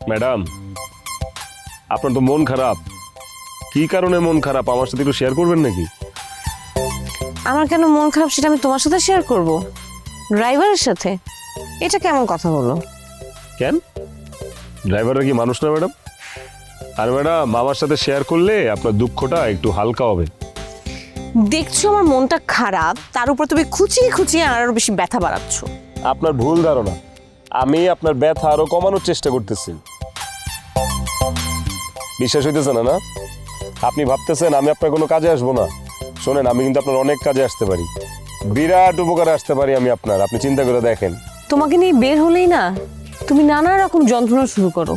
Madam, আপনার তো মন খারাপ। কি কারণে মন খারাপ আমার সাথে একটু শেয়ার করবেন নাকি? আমার কেন মন খারাপ সেটা আমি তোমার সাথে শেয়ার করব? ড্রাইভারের সাথে? এটা কেমন কথা হলো? কেন, ড্রাইভাররা কি মানুষ না ম্যাডাম? আর ম্যাডাম, আমার সাথে শেয়ার করলে আপনার দুঃখটা একটু হালকা হবে। দেখছো আমার মনটা খারাপ, তার উপর তুমি খুঁচিয়ে খুঁচিয়ে আরো বেশি ব্যথা বাড়াচ্ছ। আপনার ভুল ধারণা। আমি আপনার ব্যথা আরো কমানোর চেষ্টা করতেছি। বিশ্বাস হইতেছে না? না, আপনি ভাবতেছেন আমি আপনার কোনো কাজে আসবো না। শোনেন, আমি কিন্তু আপনার অনেক কাজে আসতে পারি, বিরাট উপকারে আসতে পারি আমি আপনার। আপনি চিন্তা করে দেখেন। তোমাকে নিয়ে বের হলেই না তুমি নানা রকম যন্ত্রণা শুরু করো।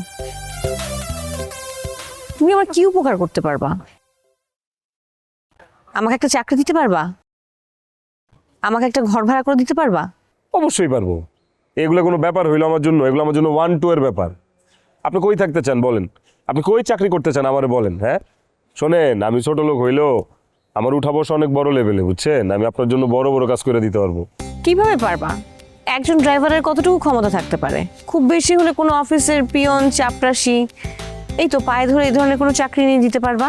তুমি আমার কি উপকার করতে পারবা? আমাকে একটা চাকরি দিতে পারবা? আমাকে একটা ঘর ভাড়া করে দিতে পারবা? অবশ্যই পারবো। এগুলো কোনো ব্যাপার হইলো আমার জন্য? এগুলো আমার জন্য 1-2 এর ব্যাপার। আপনি কই থাকতে চান বলেন? আপনি কই চাকরি করতে চান আমারে বলেন। হ্যাঁ, শোনেন, আমি ছোট লোক হইলেও আমার উঠা বসা অনেক বড় লেভেলে, বুঝছেন? আমি আপনার জন্য বড় বড় কাজ করে দিতে পারবো। কিভাবে পারবা? একজন ড্রাইভারের কতটুকু ক্ষমতা থাকতে পারে? খুব বেশি হলে কোনো অফিসের পিয়ন, চাপরাশি, এই তো পায়ে ধরে এই ধরনের কোনো চাকরি নিয়ে দিতে পারবা।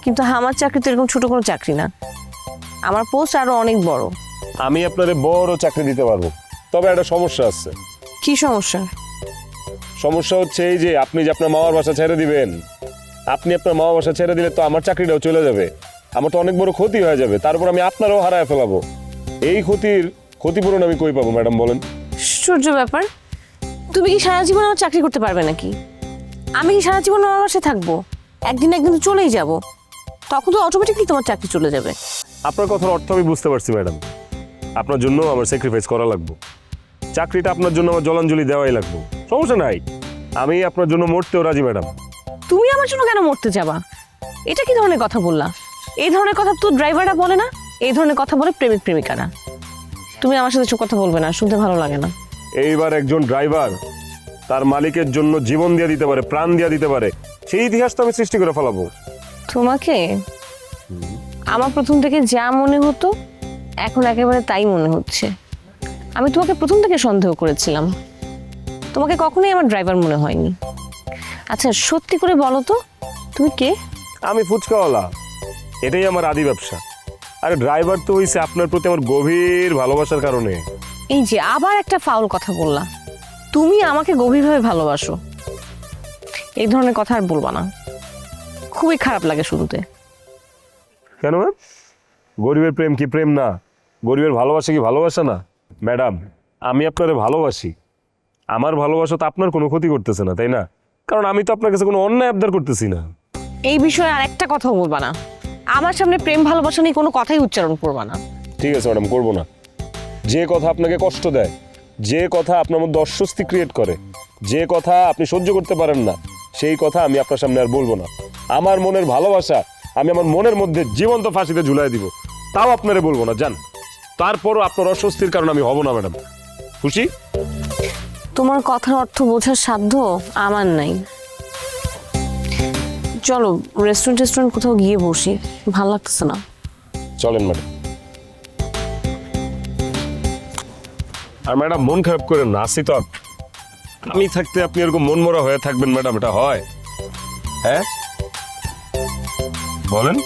কিন্তু আমার চাকরি তো এরকম ছোট কোনো চাকরি না, আমার পোস্ট আরো অনেক বড়। আমি আপনারে বড় চাকরি দিতে পারবো, তবে একটা সমস্যা আছে। কি সমস্যা? সমস্যা হচ্ছে এই যে আপনি যে আপনার মামার বাসা ছেড়ে দিবেন। আপনি আপনার মামার বাসা ছেড়ে দিলে তো আমার চাকরিটাও চলে যাবে। আমার তো অনেক বড় ক্ষতি হয়ে যাবে। তারপর আমি আপনারও হারায় ফেলাবো। এই ক্ষতিপূরণ আমি কই পাবো ম্যাডাম বলেন? আশ্চর্য ব্যাপার, তুমি কি সারা জীবন আমার চাকরি করতে পারবে নাকি? আমি কি সারা জীবন আমার বাসায় থাকবো? একদিন একদিন তো চলেই যাব, তখন তো অটোমেটিকলি তোমার চাকরি চলে যাবে। আপনার কথার অর্থ আমি বুঝতে পারছি ম্যাডাম। আপনার জন্য আমার স্যাক্রিফাইস করা লাগবে। চাকরিটা আপনার জন্য আমার জলাঞ্জলি দেওয়াই লাগবে। সমস্যা নাই, আমি আপনার জন্য মরতেও রাজি ম্যাডাম। তুমি আমার জন্য কেন মরতে যাবা? এটা কি ধরনের কথা বললা? এই ধরনের কথা তো ড্রাইভাররা বলে না, এই ধরনের কথা বলে প্রেমিক প্রেমিকারা। তুমি আমার সাথে এসব কথা বলবে না, শুনতে ভালো লাগে না। এইবার একজন ড্রাইভার তার মালিকের জন্য জীবন দিয়ে দিতে পারে, প্রাণ দিয়ে দিতে পারে, সেই ইতিহাস তো আমি সৃষ্টি করে ফেলাবো। তোমাকে আমার প্রথম থেকে যা মনে হতো এখন একেবারে তাই মনে হচ্ছে। আমি তোমাকে প্রথম থেকে সন্দেহ করেছিলাম, তোমাকে কখনোই আমার ড্রাইভার মনে হয়নি। আচ্ছা সত্যি করে বলো তো, তুমি কে? আমি ফুচকাওয়ালা, এটাই আমার আদি ব্যবসা। আরে ড্রাইভার তো হইছে আপনার প্রতি আমার গভীর ভালোবাসার কারণে। এই যে আবার একটা ফাউল কথা বললা, তুমি আমাকে গভীরভাবে ভালোবাসো, এই ধরনের কথা আর বলবা না, খুবই খারাপ লাগে শুনতে। কেন ম্যাম? গরিবের প্রেম কি প্রেম না? গরিবের ভালোবাসা কি ভালোবাসা না? ম্যাডাম, আমি আপনারে ভালোবাসি। আমার ভালোবাসা তো আপনার কোনো ক্ষতি করতেছে না, তাই না? কারণ আমি তো আপনার কাছে কোনো অন্যায় আবদার করতেছি না। এই বিষয়ে আর একটা কথাও বলবা না, আমার সামনে প্রেম ভালোবাসা নিয়ে কোনো কথাই উচ্চারণ করবা না। ঠিক আছে ম্যাডাম, করবো না। যে কথা আপনাকে কষ্ট দেয়, যে কথা আপনার মধ্যে অস্বস্তি ক্রিয়েট করে, যে কথা আপনি সহ্য করতে পারেন না, সেই কথা আমি আপনার সামনে আর বলবো না। আমার মনের ভালোবাসা আমি আমার মনের মধ্যে জীবন্ত ফাঁসিতে ঝুলাই দিব, তাও আপনারে বলবো না, জান। তারপরও আপনার অস্বস্তির কারণে আমি হব না ম্যাডাম। খুশি? তোমার কথার অর্থ বোঝার সাধ্য আমার নাই। চলো রেস্টুরেন্ট কোথাও গিয়ে বসি, ভালো লাগতেছে না। চলেন ম্যাডাম। আর ম্যাডাম মন খারাপ করেন না, আসি তো। আমি থাকতে আপনি এরকম মন মরা হয়ে থাকবেন ম্যাডাম, এটা হয়? হ্যাঁ বলেন।